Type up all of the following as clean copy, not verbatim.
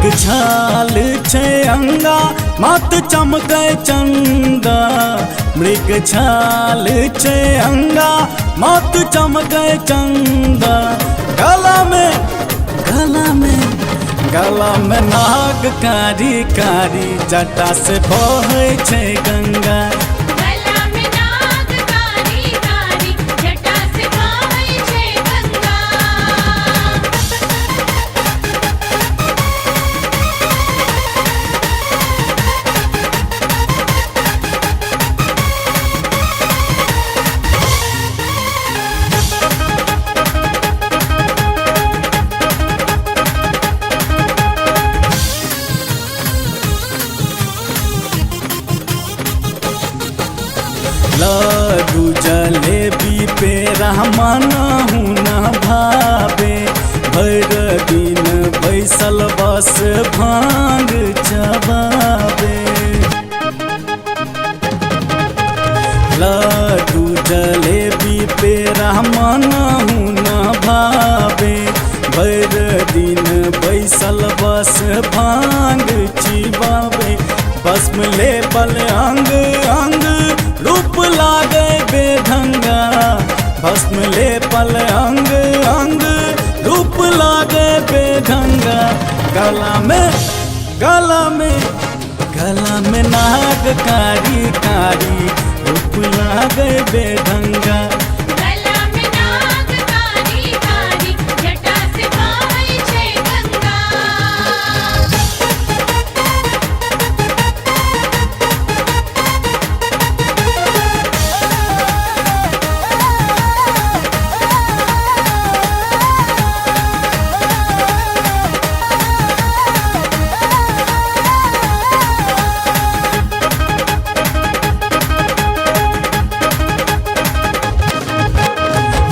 मृग छाल छै अंगा मात चमकै चंदा। मृग छाल छै अंगा मात चमकै चंदा। गला में नाग कारी कारी जटा से बहै छै गंगा। गला में नाग कारी कारी जटा से बहै छै गंगा। लड्डू जलेबी पे रहमानहु न भावे। भर दिन बैसल बस भांग चबावे। लड्डू जलेबी पे रहमानहु न भावे। भर दिन बैसल बस भांग चिबावे। भस्म लेपल अंग अंग रूप लागे बेढंगा। भस्म लेपल अंग अंग रूप लागे बेढंगा। गला में नाग कारी कारी रूप लागे बेढंगा। गला में नाग कारी कारी जटा से बहै छै गंगा।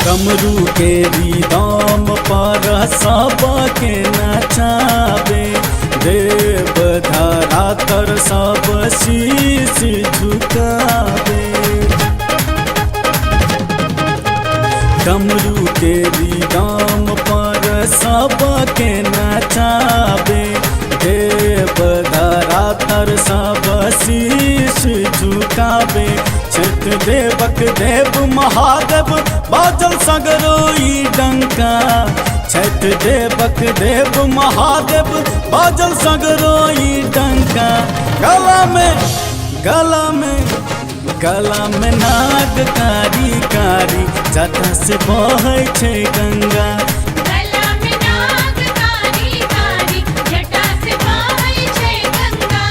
डमरू के रिदम पर सबके नचावे। देव धरातर सब शीश झुकावे। डमरू के रिदम पर सबके नचावे। देव धरातर सब शीश झुकावे। छठ देवक देव महादेव बाजल सगरो ई डंका। छठ देवक देव महादेव बाजल सगरो ई डंका। गला में नाग कारी कारी जटा से बहै छै गंगा। गला में नाग कारी कारी जटा से बहै छै गंगा।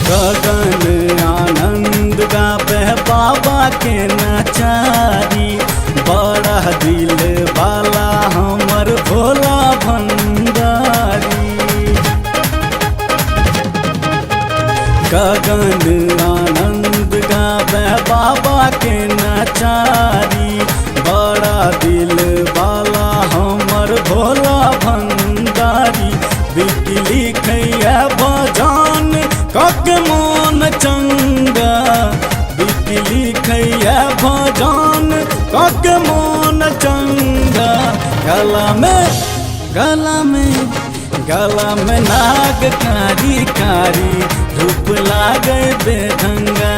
गगन आनंद गावे बाबा के नचारी। बड़ा दिल वाला हमर भोला भंडारी। गगन आनंद गावे बाबा के नचारी। बड़ा दिल वाला हमर भोला भंडारी। बिकली खैया भजन कक मोन चंगा। बिकली खैया भजन कक मोन चंगा। गला में नाग कारी कारी रूप लागे बेढंगा।